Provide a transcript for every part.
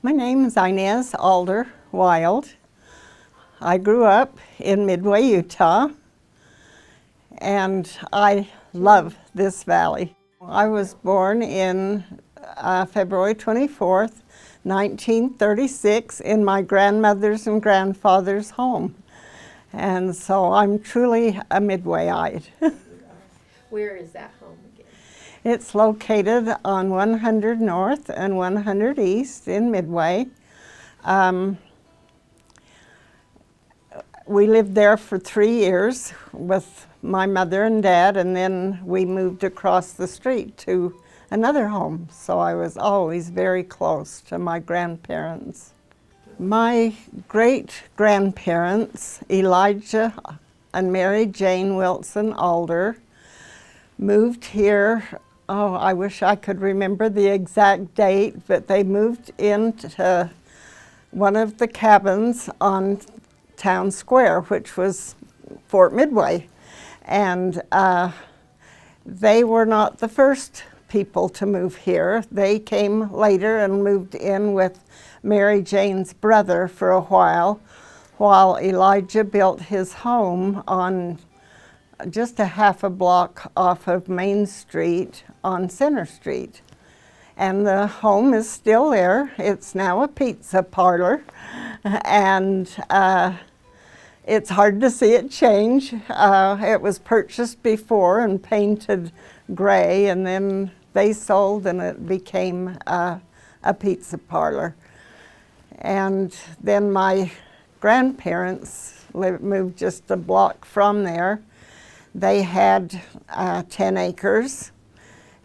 My name is Inez Alder Wilde. I grew up in Midway, Utah, and I love this valley. I was born in February 24th, 1936 in my grandmother's and grandfather's home. And so I'm truly a Midwayite. Where is that home again? It's located on 100 North and 100 East in Midway. We lived there for 3 years with my mother and dad, and then we moved across the street to another home. So I was always very close to my grandparents. My great-grandparents, Elijah and Mary Jane Wilson Alder, moved here, I wish I could remember the exact date, but they moved into one of the cabins on Town Square, which was Fort Midway. And they were not the first people to move here. They came later and moved in with Mary Jane's brother for a while Elijah built his home on just a half a block off of Main Street on Center Street. And the home is still there. It's now a pizza parlor, and it's hard to see it change. It was purchased before and painted gray, and then they sold and it became a pizza parlor. And then my grandparents moved just a block from there. They had 10 acres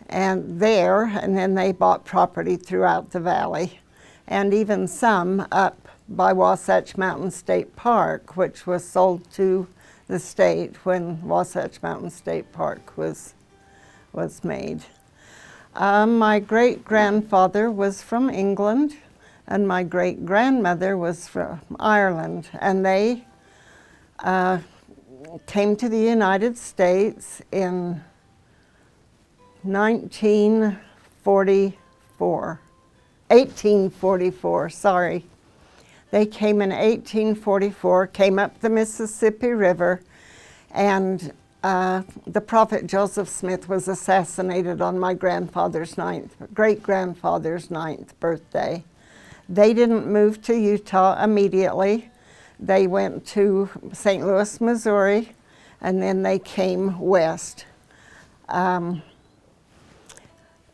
and then they bought property throughout the valley, and even some up by Wasatch Mountain State Park, which was sold to the state when Wasatch Mountain State Park was made. My great-grandfather was from England, and my great-grandmother was from Ireland, and they came to the United States in 1844, sorry. They came in 1844, came up the Mississippi River, and the prophet Joseph Smith was assassinated on my great-grandfather's 9th birthday. They didn't move to Utah immediately. They went to St. Louis, Missouri, and then they came west.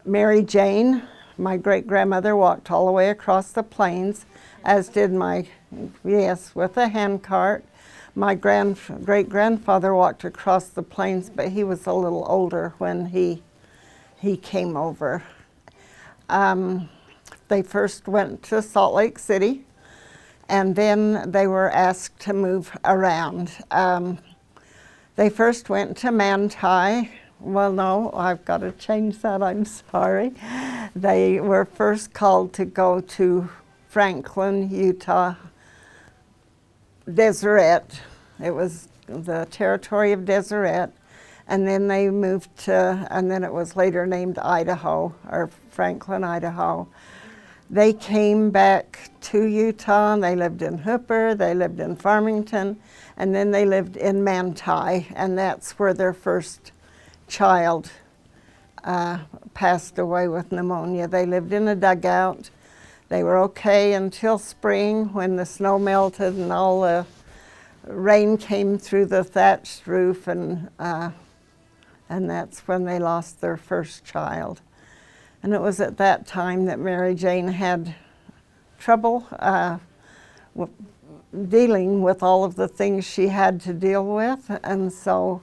Mary Jane, my great-grandmother, walked all the way across the plains, as did with a handcart. My great-grandfather walked across the plains, but he was a little older when he came over. They first went to Salt Lake City, and then they were asked to move around. They first went to Manti. Well, no, I've got to change that, I'm sorry. They were first called to go to Franklin, Utah, Deseret. It was the territory of Deseret. And then they moved to, and then it was later named Idaho, or Franklin, Idaho. They came back to Utah, and they lived in Hooper, they lived in Farmington, and then they lived in Manti, and that's where their first child passed away with pneumonia. They lived in a dugout. They were okay until spring, when the snow melted and all the rain came through the thatched roof, and that's when they lost their first child. And it was at that time that Mary Jane had trouble dealing with all of the things she had to deal with, and so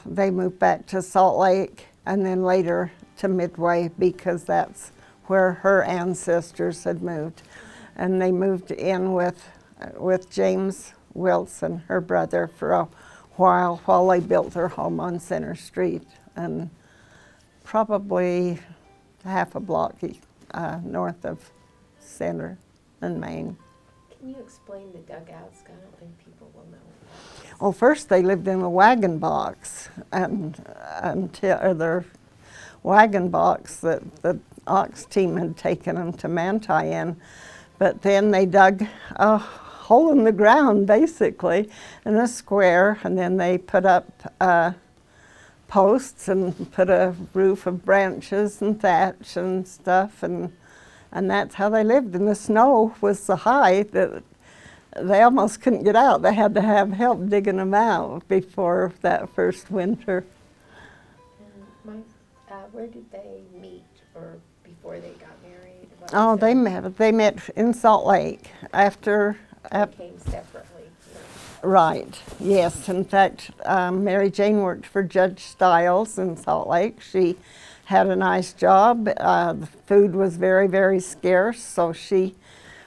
they moved back to Salt Lake, and then later to Midway, because that's where her ancestors had moved. And they moved in with James Wilson, her brother, for a while they built their home on Center Street, and probably half a block north of Center and Main. Can you explain the dugouts? I don't think people will know. Well, first they lived in a wagon box, and wagon box that the ox team had taken them to Manti in. But then they dug a hole in the ground, basically, in a square, and then they put up posts and put a roof of branches and thatch and stuff, and that's how they lived. And the snow was so high that they almost couldn't get out. They had to have help digging them out before that first winter. Where did they meet, or before they got married? Oh, they met in Salt Lake after. They came separately. Right, yes. In fact, Mary Jane worked for Judge Stiles in Salt Lake. She had a nice job. The food was very, very scarce, so she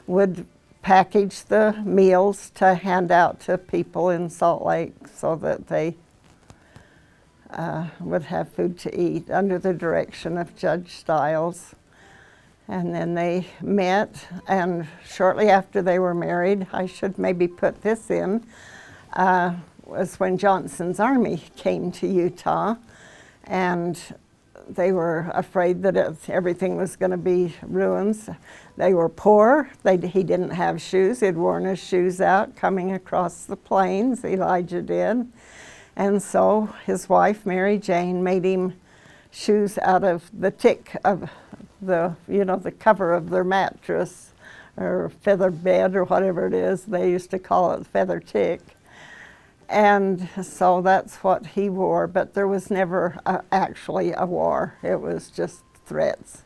would package the meals to hand out to people in Salt Lake so that they would have food to eat under the direction of Judge Stiles. And then they met, and shortly after they were married, I should maybe put this in, was when Johnson's army came to Utah, and they were afraid that everything was going to be ruins. They were poor. He didn't have shoes. He'd worn his shoes out coming across the plains, Elijah did. And so his wife, Mary Jane, made him shoes out of the tick of the cover of their mattress or feather bed or whatever it is. They used to call it feather tick. And so that's what he wore, but there was never actually a war. It was just threats.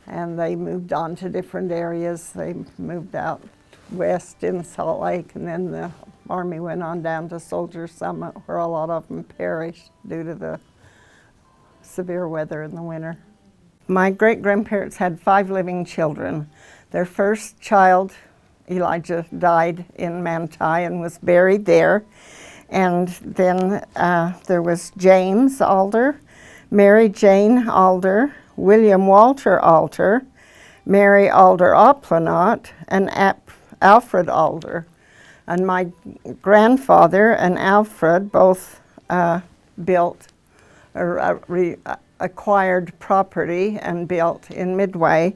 And they moved on to different areas. They moved out west in Salt Lake, and then the army went on down to Soldier Summit, where a lot of them perished due to the severe weather in the winter. My great-grandparents had 5 living children. Their first child, Elijah, died in Manti and was buried there. And then there was James Alder, Mary Jane Alder, William Walter Alder, Mary Alder Oplanot, and Alfred Alder. And my grandfather and Alfred both built or acquired property and built in Midway.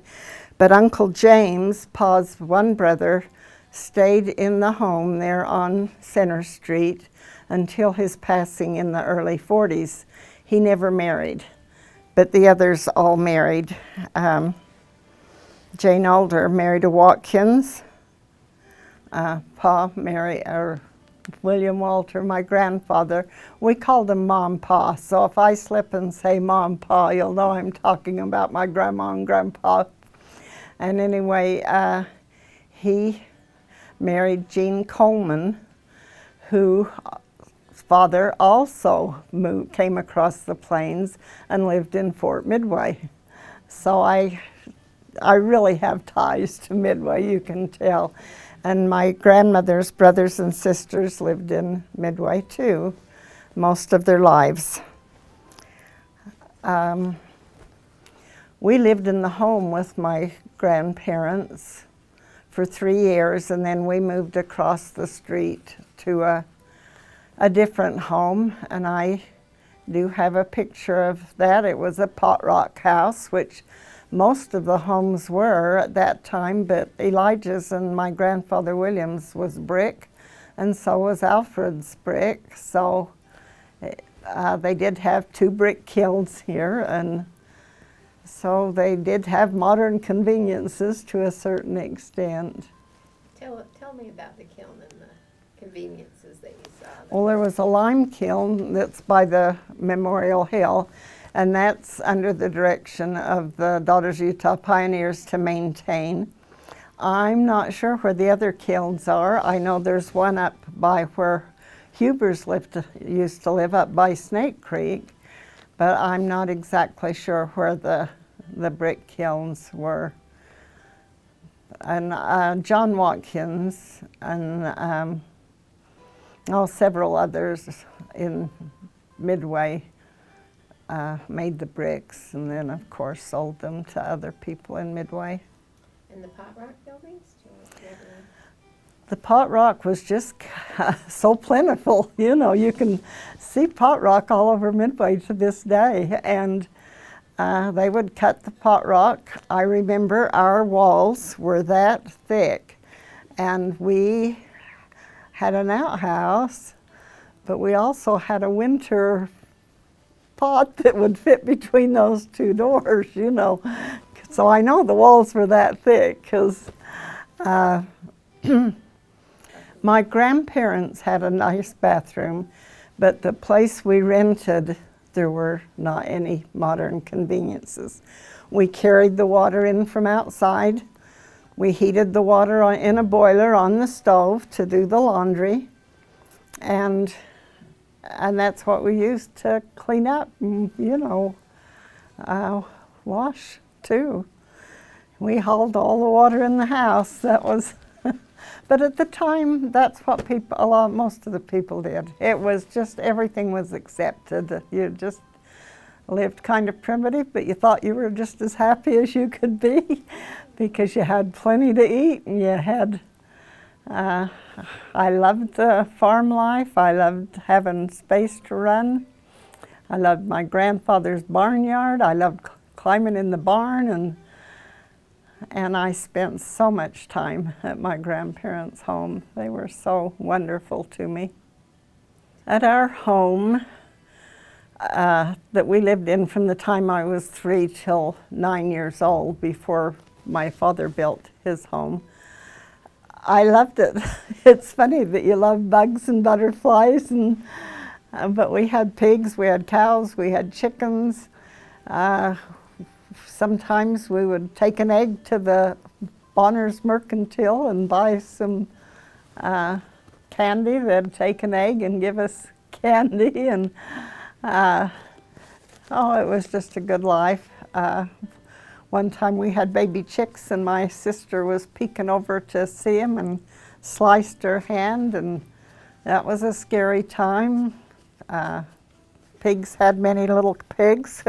But Uncle James, Pa's one brother, stayed in the home there on Center Street until his passing in the early 40s. He never married, but the others all married. Jane Alder married a Watkins. William Walter, my grandfather, we called him Mom Pa. So if I slip and say Mom Pa, you'll know I'm talking about my grandma and grandpa. And anyway, he married Jean Coleman, whose father also came across the plains and lived in Fort Midway. So I really have ties to Midway, you can tell. And my grandmother's brothers and sisters lived in Midway too, most of their lives. We lived in the home with my grandparents for 3 years, and then we moved across the street to a different home, and I do have a picture of that. It was a pot rock house, which most of the homes were at that time, but Elijah's and my grandfather William's was brick, and so was Alfred's brick. So they did have 2 brick kilns here, and so they did have modern conveniences to a certain extent. Tell me about the kiln and the conveniences that you saw. Well, there was a lime kiln that's by the Memorial Hill, and that's under the direction of the Daughters of Utah Pioneers to maintain. I'm not sure where the other kilns are. I know there's one up by where Huber's used to live, up by Snake Creek, but I'm not exactly sure where the brick kilns were. And John Watkins and several others in Midway made the bricks, and then of course sold them to other people in Midway. And the pot rock buildings? The pot rock was just so plentiful. You know, you can see pot rock all over Midway to this day. And They would cut the pot rock. I remember our walls were that thick, and we had an outhouse, but we also had a winter pot that would fit between those two doors, you know. So I know the walls were that thick because my grandparents had a nice bathroom, but the place we rented, there were not any modern conveniences. We carried the water in from outside. We heated the water in a boiler on the stove to do the laundry, and that's what we used to clean up, you know, wash too. We hauled all the water in the house. That was, but at the time, that's what most of the people did. It was just, everything was accepted. You just lived kind of primitive, but you thought you were just as happy as you could be because you had plenty to eat, and you had, I loved the farm life. I loved having space to run. I loved my grandfather's barnyard. I loved climbing in the barn, and I spent so much time at my grandparents' home. They were so wonderful to me. At our home that we lived in from the time I was 3 till 9 years old, before my father built his home, I loved it. It's funny that you love bugs and butterflies, but we had pigs, we had cows, we had chickens. Sometimes we would take an egg to the Bonner's Mercantile and buy some candy. They'd take an egg and give us candy, and oh, it was just a good life. One time we had baby chicks, and my sister was peeking over to see them and sliced her hand, and that was a scary time. Pigs had many little pigs.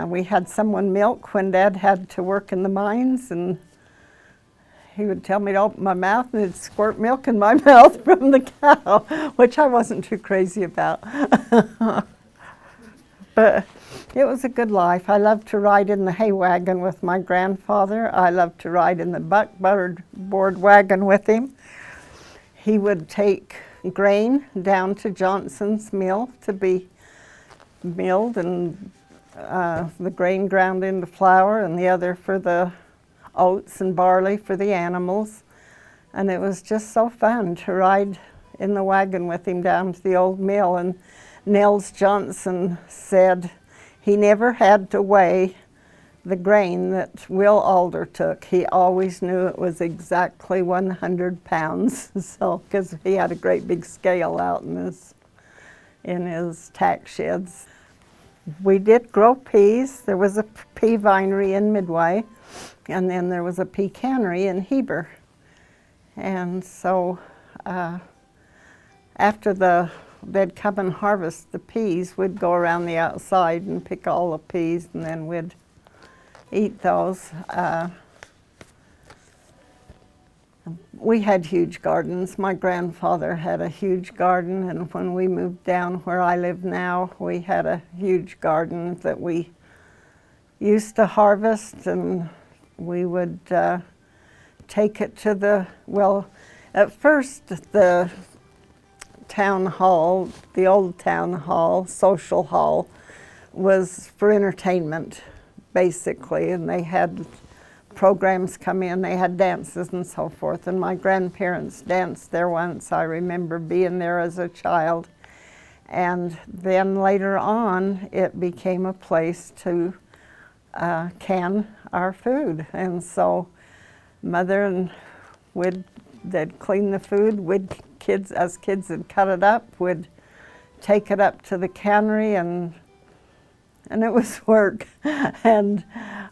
We had someone milk when Dad had to work in the mines, and he would tell me to open my mouth and it'd squirt milk in my mouth from the cow, which I wasn't too crazy about. But it was a good life. I loved to ride in the hay wagon with my grandfather. I loved to ride in the buckboard wagon with him. He would take grain down to Johnson's mill to be milled, and the grain ground into flour, and the other for the oats and barley for the animals. And it was just so fun to ride in the wagon with him down to the old mill. And Nels Johnson said he never had to weigh the grain that Will Alder took. He always knew it was exactly 100 pounds, so, because he had a great big scale out in his tack sheds. We did grow peas. There was a pea vinery in Midway, and then there was a pea cannery in Heber. And so after they'd come and harvest the peas, we'd go around the outside and pick all the peas, and then we'd eat those. We had huge gardens. My grandfather had a huge garden, and when we moved down where I live now, we had a huge garden that we used to harvest, and we would take it to at first the town hall, the old town hall, social hall, was for entertainment, basically, and they had programs come in, they had dances and so forth, and my grandparents danced there once. I remember being there as a child, and then later on it became a place to can our food, and so Mother and they'd clean the food, as kids would cut it up, we'd take it up to the cannery, and it was work. And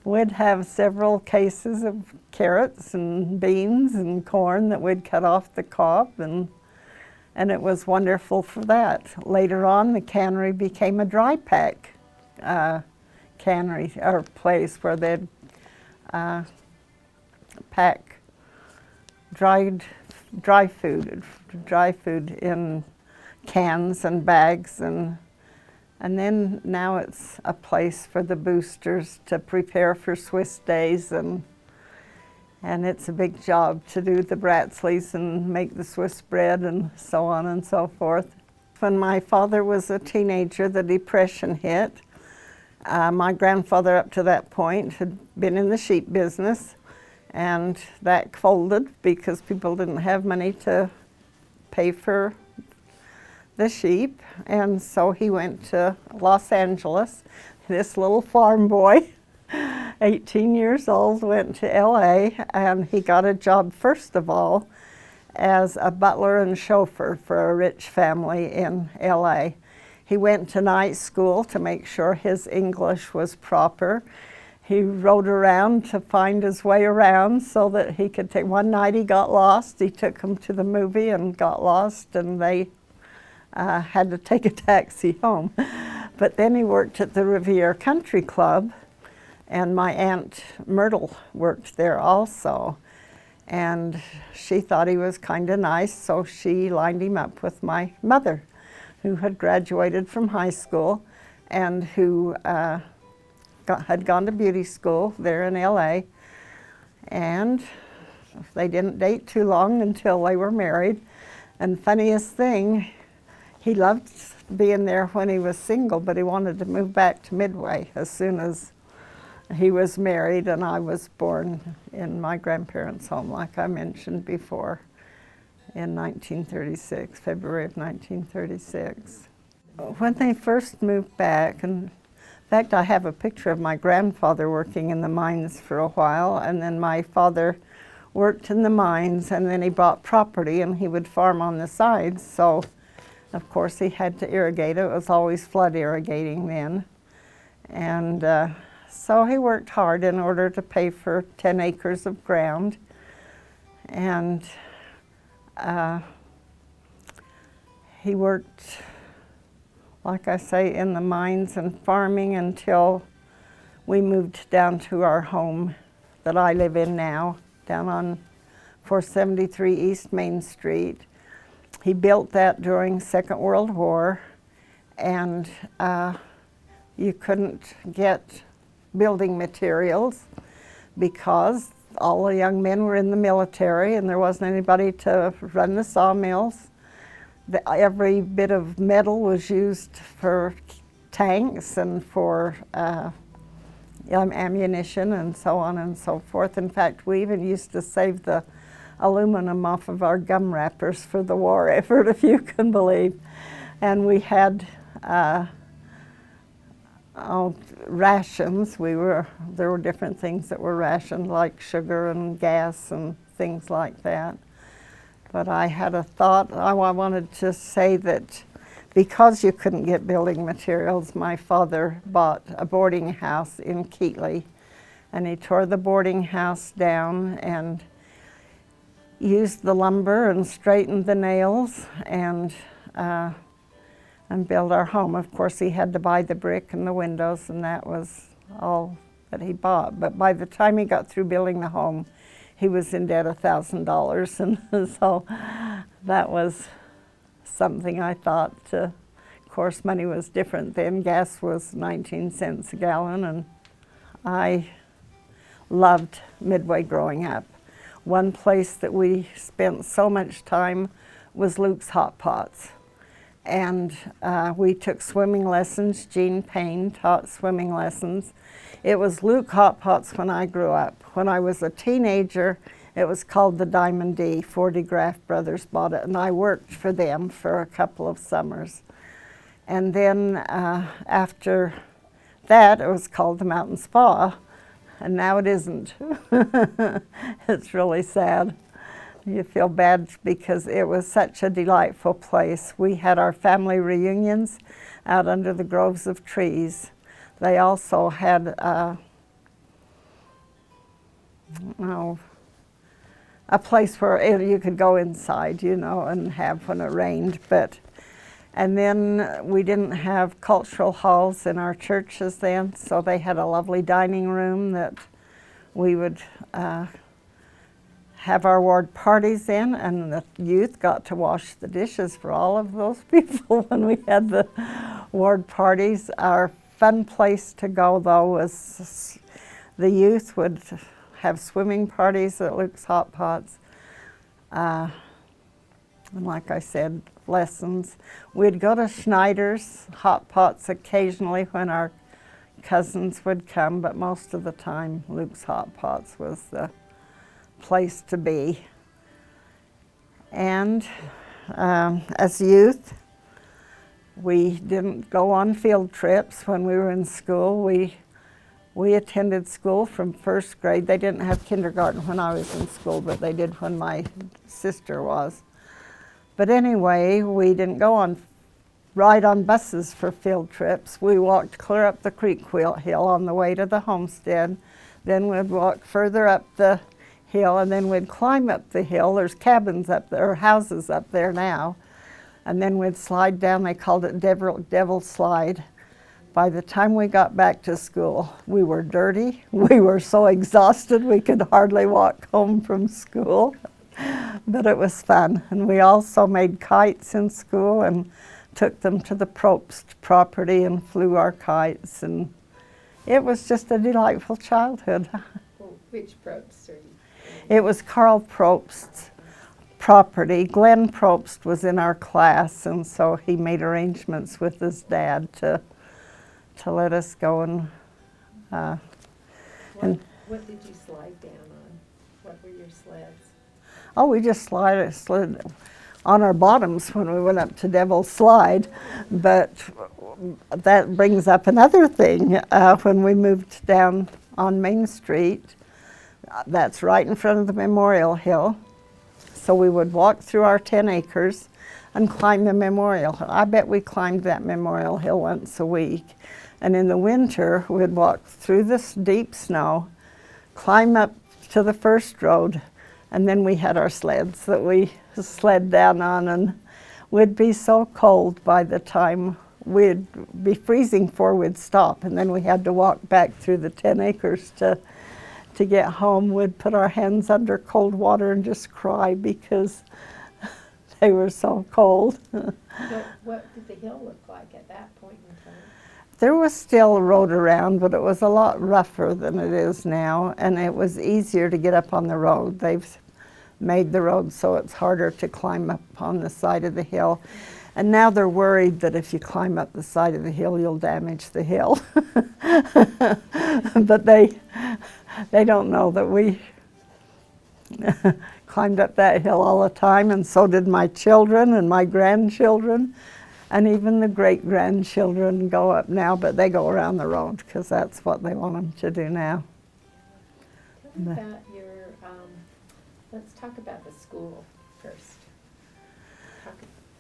we'd have several cases of carrots and beans and corn that we'd cut off the cob, and it was wonderful for that. Later on, the cannery became a dry pack cannery, or place where they'd pack dry food in cans and bags, and And then now it's a place for the boosters to prepare for Swiss days, and it's a big job to do the bratzlies and make the Swiss bread and so on and so forth. When my father was a teenager, the Depression hit. My grandfather up to that point had been in the sheep business, and that folded because people didn't have money to pay for the sheep, and so he went to Los Angeles. This little farm boy, 18 years old, went to LA, and he got a job first of all as a butler and chauffeur for a rich family in LA. He went to night school to make sure his English was proper. He rode around to find his way around so that he could take, one night he got lost. He took him to the movie and got lost, and they had to take a taxi home. But then he worked at the Riviera Country Club, and my Aunt Myrtle worked there also. And she thought he was kind of nice, so she lined him up with my mother, who had graduated from high school and who had gone to beauty school there in LA. And they didn't date too long until they were married. And funniest thing, he loved being there when he was single, but he wanted to move back to Midway as soon as he was married, and I was born in my grandparents' home, like I mentioned before, in 1936, February of 1936. When they first moved back, and in fact I have a picture of my grandfather working in the mines for a while, and then my father worked in the mines, and then he bought property and he would farm on the sides, so of course he had to irrigate it. It was always flood irrigating then. And so he worked hard in order to pay for 10 acres of ground. And he worked, like I say, in the mines and farming until we moved down to our home that I live in now, down on 473 East Main Street. He built that during Second World War, and you couldn't get building materials because all the young men were in the military and there wasn't anybody to run the sawmills. Every bit of metal was used for tanks and for ammunition and so on and so forth. In fact, we even used to save the aluminum off of our gum wrappers for the war effort, if you can believe. And we had rations. There were different things that were rationed, like sugar and gas and things like that. But I had a thought. I wanted to say that because you couldn't get building materials, my father bought a boarding house in Keatley, and he tore the boarding house down and used the lumber and straightened the nails and built our home. Of course, he had to buy the brick and the windows, and that was all that he bought. But by the time he got through building the home, he was in debt $1,000, and so that was something I thought. Of course, money was different then. Gas was 19 cents a gallon, and I loved Midway growing up. One place that we spent so much time was Luke's Hot Pots. And we took swimming lessons. Jean Payne taught swimming lessons. It was Luke Hot Pots when I grew up. When I was a teenager, it was called the Diamond D. Ford de Graaf brothers bought it, and I worked for them for a couple of summers. And then after that, it was called the Mountain Spa, and now it isn't. It's really sad. You feel bad because it was such a delightful place. We had our family reunions out under the groves of trees. They also had a place where you could go inside, you know, and have when it rained. And then we didn't have cultural halls in our churches then, so they had a lovely dining room that we would have our ward parties in, and the youth got to wash the dishes for all of those people when we had the ward parties. Our fun place to go, though, was the youth would have swimming parties at Luke's Hot Pots. And like I said, lessons. We'd go to Schneider's Hot Pots occasionally when our cousins would come, but most of the time Luke's Hot Pots was the place to be. And as youth, we didn't go on field trips when we were in school. We attended school from first grade. They didn't have kindergarten when I was in school, but they did when my sister was. But anyway, we didn't ride on buses for field trips. We walked clear up the creek hill on the way to the homestead. Then we'd walk further up the hill, and then we'd climb up the hill. There's cabins up there, or houses up there now. And then we'd slide down. They called it Devil Slide. By the time we got back to school, we were dirty. We were so exhausted we could hardly walk home from school. But it was fun. And we also made kites in school and took them to the Probst property and flew our kites. And it was just a delightful childhood. Well, which Probst are you? It was Carl Probst's property. Glenn Probst was in our class, and so he made arrangements with his dad to let us go and what did you slide down on? What were your sleds? oh, we just slid on our bottoms when we went up to Devil's Slide. But that brings up another thing. When we moved down on Main Street, that's right in front of the Memorial Hill. So we would walk through our 10 acres and climb the Memorial Hill. I bet we climbed that Memorial Hill once a week. And in the winter, we'd walk through this deep snow, climb up to the first road, and then we had our sleds that we sled down on, and we'd be so cold by the time we'd be freezing before we'd stop, and then we had to walk back through the 10 acres to get home. We'd put our hands under cold water and just cry because they were so cold. What did the hill look like at that point in time? There was still a road around, but it was a lot rougher than it is now, and it was easier to get up on the road. They've made the road so it's harder to climb up on the side of the hill. And now they're worried that if you climb up the side of the hill, you'll damage the hill. But they don't know that we climbed up that hill all the time, and so did my children and my grandchildren. And even the great-grandchildren go up now, but they go around the road because that's what they want them to do now. Tell me about your, let's talk about the school first.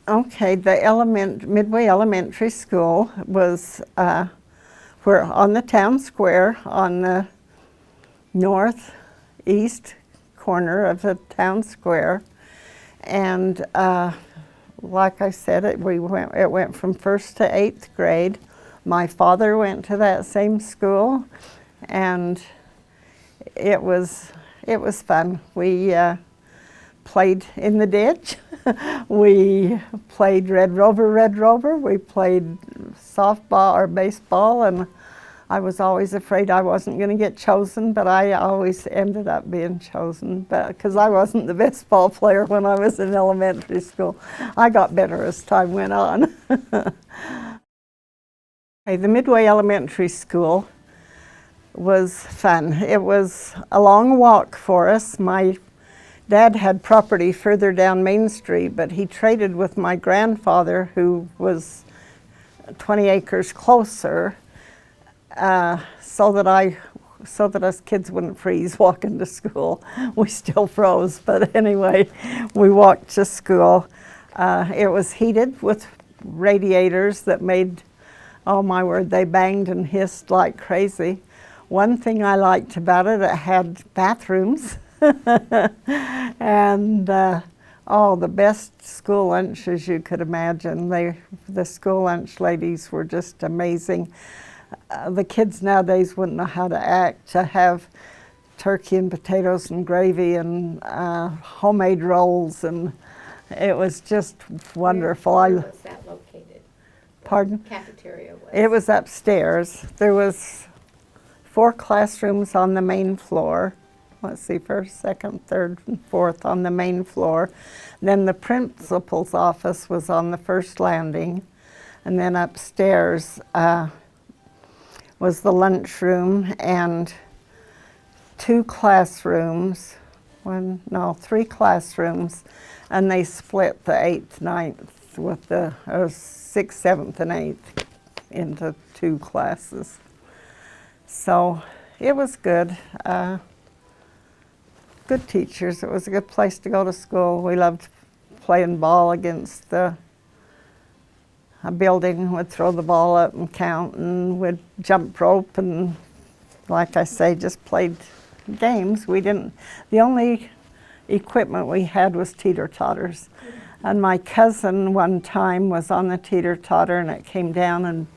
Okay, the Midway Elementary School was we're on the town square on the northeast corner of the town square, and like I said, it went from 1st to 8th grade. My father went to that same school, and it was fun. We played in the ditch. We played Red Rover. We played softball or baseball, and I was always afraid I wasn't going to get chosen, but I always ended up being chosen because I wasn't the best ball player when I was in elementary school. I got better as time went on. Okay, the Midway Elementary School was fun. It was a long walk for us. My dad had property further down Main Street, but he traded with my grandfather, who was 20 acres closer, so that us kids wouldn't freeze walking to school. We still froze, but anyway, we walked to school. It was heated with radiators that made, oh my word, they banged and hissed like crazy. One thing I liked about it, it had bathrooms. And the best school lunches you could imagine. The school lunch ladies were just amazing. The kids nowadays wouldn't know how to act, to have turkey and potatoes and gravy and homemade rolls, and it was just wonderful. Where was that located? Pardon? Cafeteria was? It was upstairs. There was 4 classrooms on the main floor. Let's see, first, second, third, and fourth on the main floor. Then the principal's office was on the first landing. And then upstairs was the lunchroom and 2 classrooms. 3 classrooms. And they split the 8th, 9th with the 6th, 7th, and 8th into 2 classes. So it was good. Good teachers. It was a good place to go to school. We loved playing ball against a building. We'd throw the ball up and count, and we'd jump rope, and like I say, just played games. The only equipment we had was teeter-totters. And my cousin one time was on the teeter-totter, and it came down and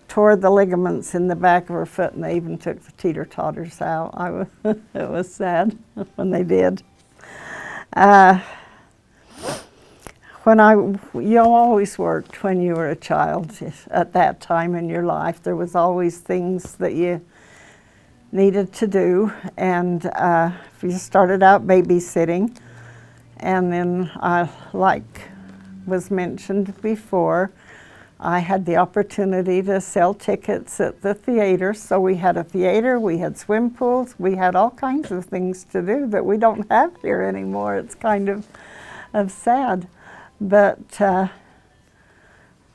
tore the ligaments in the back of her foot, and they even took the teeter-totters out. It was sad when they did. You always worked when you were a child at that time in your life. There was always things that you needed to do, and you started out babysitting, and then like was mentioned before, I had the opportunity to sell tickets at the theater. So we had a theater, we had swim pools, we had all kinds of things to do that we don't have here anymore. It's kind of sad. But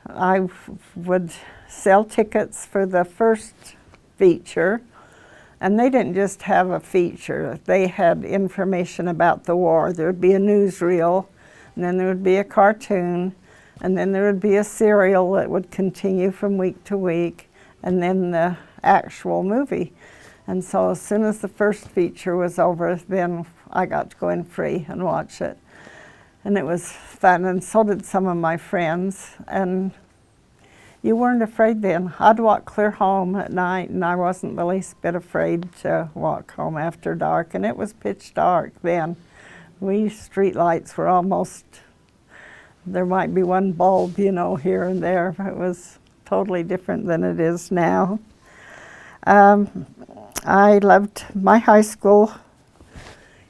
I would sell tickets for the first feature, and they didn't just have a feature. They had information about the war. There would be a newsreel, and then there would be a cartoon, and then there would be a serial that would continue from week to week, and then the actual movie. And so as soon as the first feature was over, then I got to go in free and watch it. And it was fun, and so did some of my friends. And you weren't afraid then. I'd walk clear home at night, and I wasn't the least bit afraid to walk home after dark. And it was pitch dark then. Street lights were almost, there might be one bulb, here and there. It was totally different than it is now. I loved my high school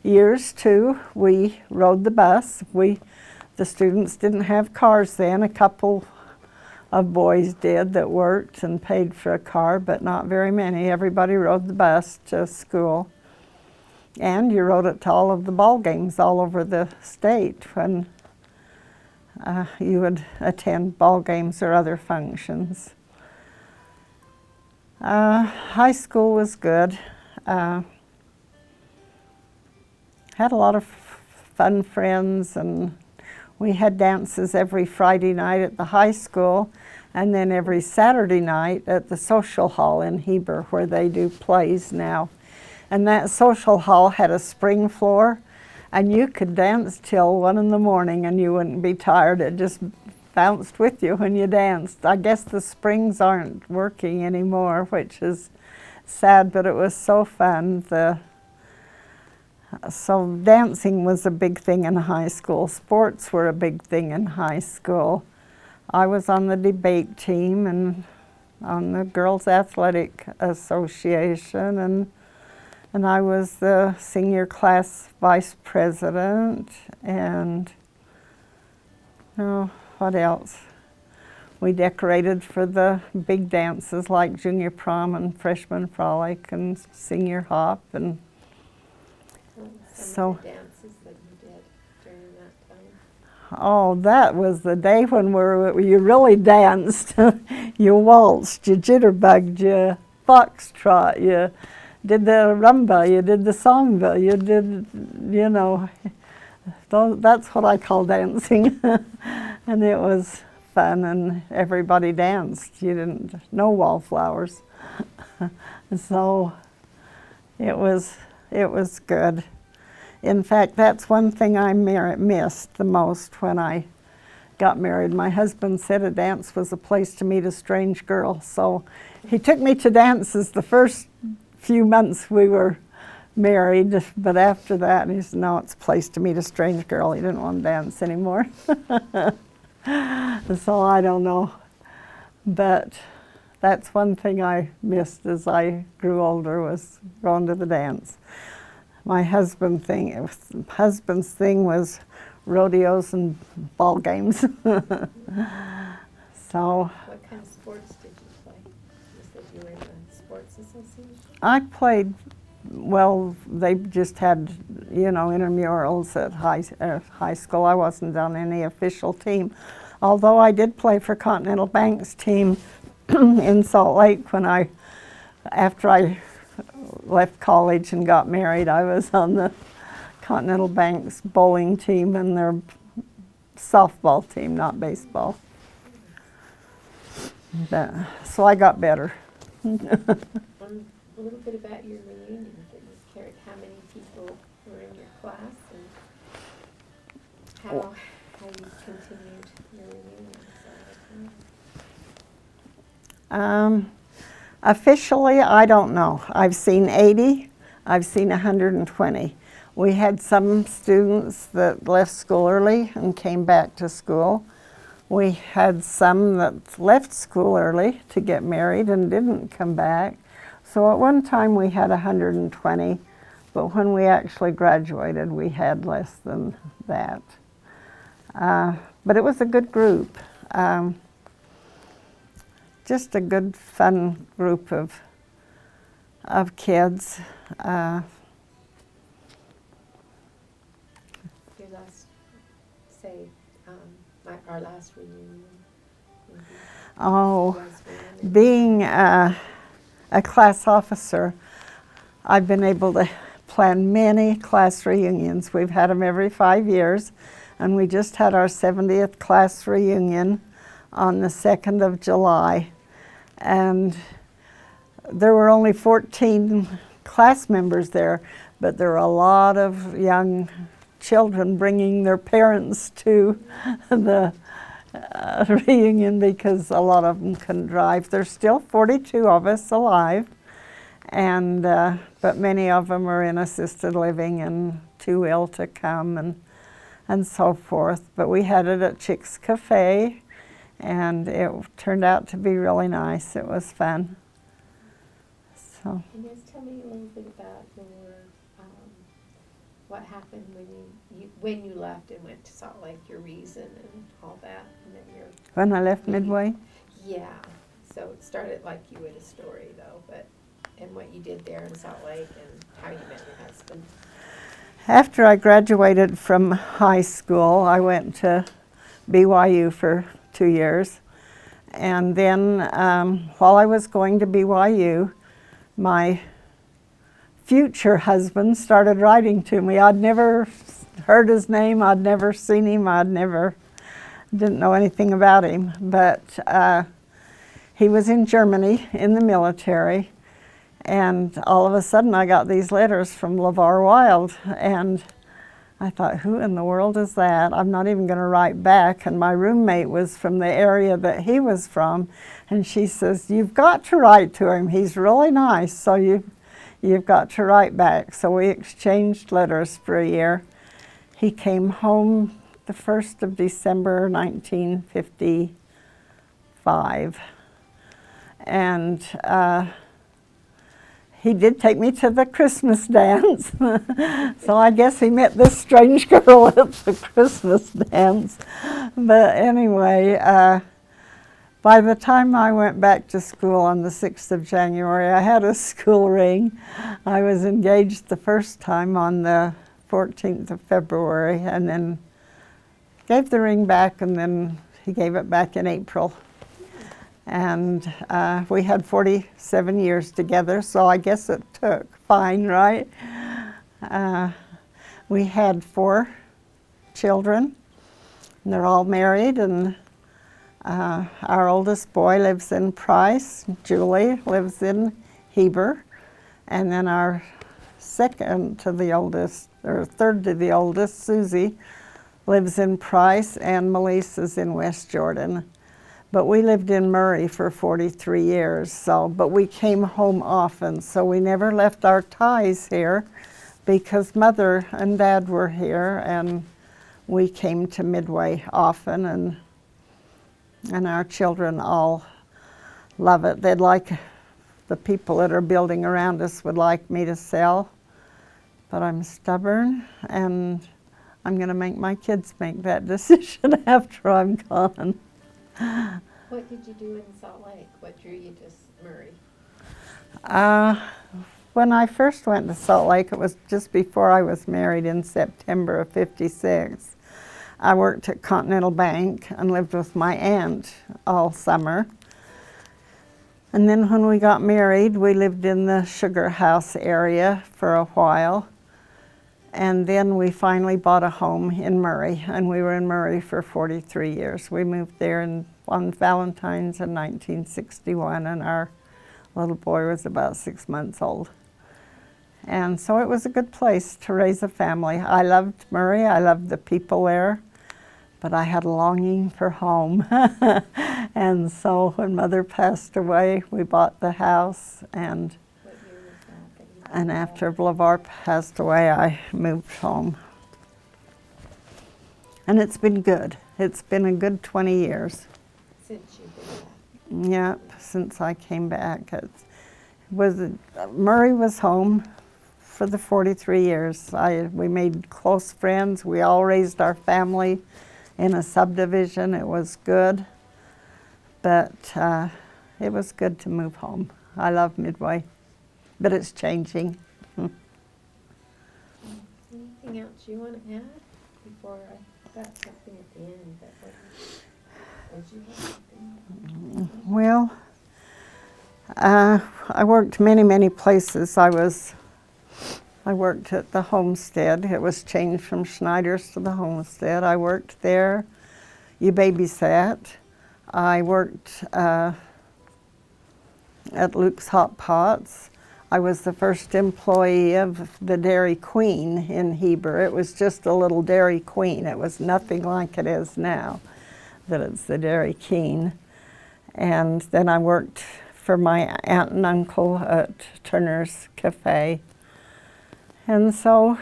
years too. We rode the bus. The students didn't have cars then. A couple of boys did that worked and paid for a car, but not very many. Everybody rode the bus to school. And you rode it to all of the ball games all over the state when you would attend ball games or other functions. High school was good. Had a lot of fun friends, and we had dances every Friday night at the high school, and then every Saturday night at the social hall in Heber, where they do plays now. And that social hall had a spring floor, and you could dance till 1 in the morning and you wouldn't be tired. It just bounced with you when you danced. I guess the springs aren't working anymore, which is sad, but it was so fun. So dancing was a big thing in high school. Sports were a big thing in high school. I was on the debate team and on the Girls Athletic Association, and I was the senior class vice president, and what else? We decorated for the big dances like junior prom and freshman frolic and senior hop, and Some of the dances that you did during that time. Oh, that was the day when you really danced. You waltzed, you jitterbugged, you foxtrot, you did the rumba, you did the samba, you did, that's what I call dancing. And it was fun, and everybody danced. You didn't know wallflowers. So it was good. In fact, that's one thing I missed the most when I got married. My husband said a dance was a place to meet a strange girl. So he took me to dances the first few months we were married, but after that he said, no, it's a place to meet a strange girl. He didn't want to dance anymore. So I don't know But that's one thing I missed as I grew older, was going to the dance. My husband's thing was rodeos and ball games. So What kind of sports did you play? You said you were in the sports association? I played, well, they just had, intramurals at high school. I wasn't on any official team, although I did play for Continental Bank's team in Salt Lake after I left college and got married. I was on the Continental Bank's bowling team and their softball team, not baseball. So I got better. A little bit about your reunions that you carried. How many people were in your class, and how you continued your reunions? Officially, I don't know. I've seen 80. I've seen 120. We had some students that left school early and came back to school. We had some that left school early to get married and didn't come back. So at one time we had 120, but when we actually graduated, we had less than that. But it was a good group. Just a good, fun group of kids. Your last, say, our last reunion. Oh, being a class officer, I've been able to plan many class reunions. We've had them every 5 years, and we just had our 70th class reunion on the 2nd of July. And there were only 14 class members there, but there were a lot of young children bringing their parents to the reunion because a lot of them couldn't drive. There's still 42 of us alive, and but many of them are in assisted living and too ill to come and so forth. But we had it at Chick's Cafe, and it turned out to be really nice. It was fun. So. Inez, tell me a little bit about what happened when you left and went to Salt Lake, your reason and all that, and then your. When I left Midway? Yeah. So it started like you in a story, though, and what you did there in Salt Lake and how you met your husband. After I graduated from high school, I went to BYU for 2 years. And then while I was going to BYU, my future husband started writing to me. I'd never heard his name, I'd never seen him, didn't know anything about him. But he was in Germany in the military, and all of a sudden I got these letters from LeVar Wilde, and I thought, who in the world is that? I'm not even going to write back. And my roommate was from the area that he was from, and she says, you've got to write to him. He's really nice, so you've got to write back. So we exchanged letters for a year. He came home the 1st of December, 1955. And he did take me to the Christmas dance. So I guess he met this strange girl at the Christmas dance. But anyway, by the time I went back to school on the 6th of January, I had a school ring. I was engaged the first time on the 14th of February, and then gave the ring back, and then he gave it back in April. And we had 47 years together, so I guess it took fine, right? We had 4 children, and they're all married, and our oldest boy lives in Price, Julie lives in Heber, and then our second to the oldest, or third to the oldest, Susie, lives in Price, and Melissa's in West Jordan. But we lived in Murray for 43 years, but we came home often, so we never left our ties here because Mother and Dad were here, and we came to Midway often, and our children all love it. They'd like, the people that are building around us would like me to sell, but I'm stubborn, and I'm going to make my kids make that decision after I'm gone. What did you do in Salt Lake? What drew you to Murray? When I first went to Salt Lake, it was just before I was married in September of '56. I worked at Continental Bank and lived with my aunt all summer. And then when we got married, we lived in the Sugar House area for a while. And then we finally bought a home in Murray, and we were in Murray for 43 years. We moved there on Valentine's in 1961, and our little boy was about 6 months old. And so it was a good place to raise a family. I loved Murray, I loved the people there, but I had a longing for home. And so when Mother passed away, we bought the house, and What year was that you bought and that? after LeVar passed away, I moved home. And it's been good. It's been a good 20 years. Since you've been back. Yep, since I came back. Murray was home for the 43 years. We made close friends. We all raised our family in a subdivision. It was good, but it was good to move home. I love Midway, but it's changing. Anything else you want to add before I got something at the end? But would you have something? Well, I worked many places. I worked at the homestead. It was changed from Schneider's to the homestead. I worked there. You babysat. I worked at Luke's Hot Pots. I was the first employee of the Dairy Queen in Heber. It was just a little Dairy Queen. It was nothing like it is now, that it's the Dairy King. And then I worked for my aunt and uncle at Turner's Cafe. And so,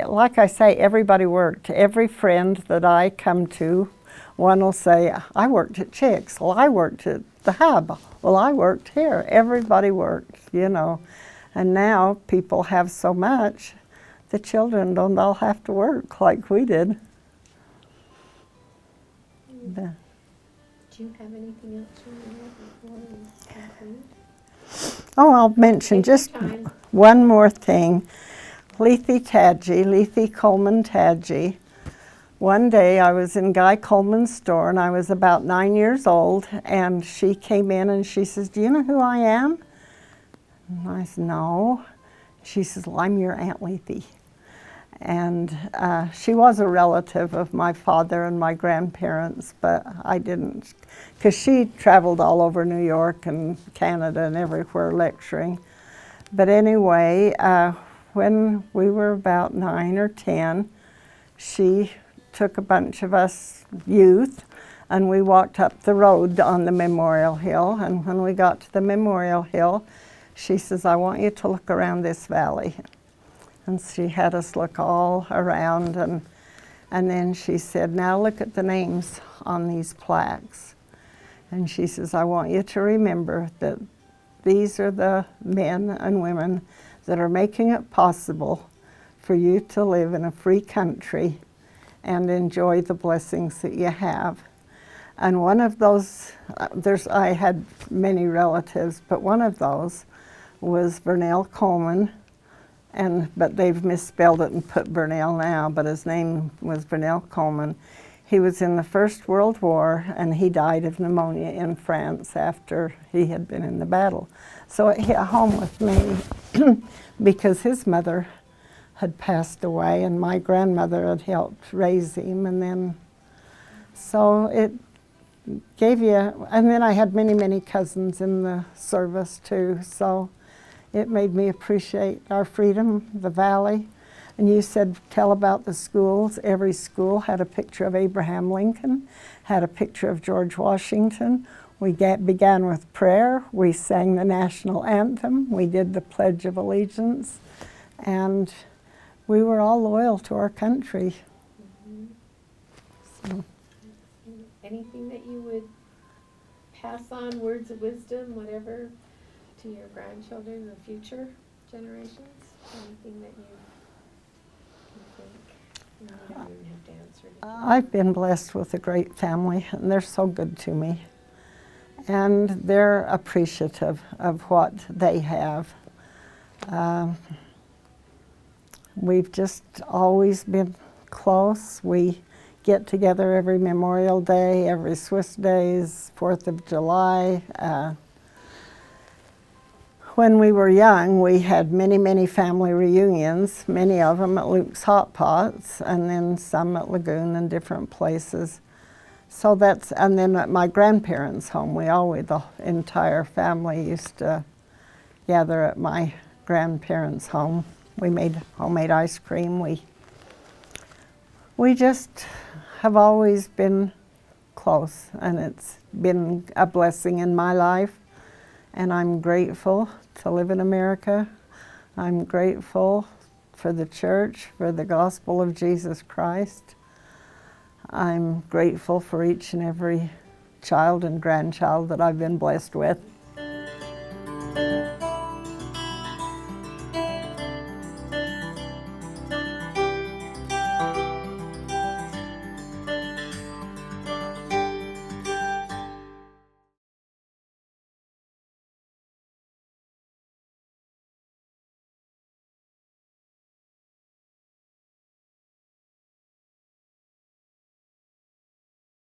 like I say, everybody worked. Every friend that I come to, one will say, I worked at Chick's. Well, I worked at the Hub. Well, I worked here. Everybody worked, you know. And now people have so much, the children don't all have to work like we did. Do you have anything else you want to before we conclude? Oh, I'll mention Take your just time. one more thing. Lethe Coleman Tadgey. One day I was in Guy Coleman's store, and I was about 9 years old, and she came in and she says, do you know who I am? And I said, no. She says, well, I'm your Aunt Lethe. And she was a relative of my father and my grandparents, but I didn't, because she traveled all over New York and Canada and everywhere lecturing. But anyway, when we were about 9 or 10, she took a bunch of us youth, and we walked up the road on the Memorial Hill. And when we got to the Memorial Hill, she says, I want you to look around this valley. And she had us look all around, and then she said, now look at the names on these plaques. And she says, I want you to remember that these are the men and women that are making it possible for you to live in a free country and enjoy the blessings that you have. And one of those, I had many relatives, but one of those was Vernell Coleman, but they've misspelled it and put Vernell now, but his name was Vernell Coleman. He was in the First World War, and he died of pneumonia in France after he had been in the battle. So it hit home with me because his mother had passed away, and my grandmother had helped raise him, and then, so it gave you, and then I had many cousins in the service too, so it made me appreciate our freedom, the valley. And you said, tell about the schools. Every school had a picture of Abraham Lincoln, had a picture of George Washington. We began with prayer. We sang the national anthem. We did the Pledge of Allegiance. And we were all loyal to our country. Mm-hmm. So. Anything that you would pass on words of wisdom, whatever, to your grandchildren or future generations? Anything that you think? You don't even have to answer it. I've been blessed with a great family, and they're so good to me. And they're appreciative of what they have. We've just always been close. We get together every Memorial Day, every Swiss Days, 4th of July. When we were young, we had many, many family reunions, many of them at Luke's Hot Pots, and then some at Lagoon and different places. So that's, and then at my grandparents' home, the entire family used to gather at my grandparents' home. We made homemade ice cream. We just have always been close, and it's been a blessing in my life. And I'm grateful to live in America. I'm grateful for the church, for the gospel of Jesus Christ. I'm grateful for each and every child and grandchild that I've been blessed with.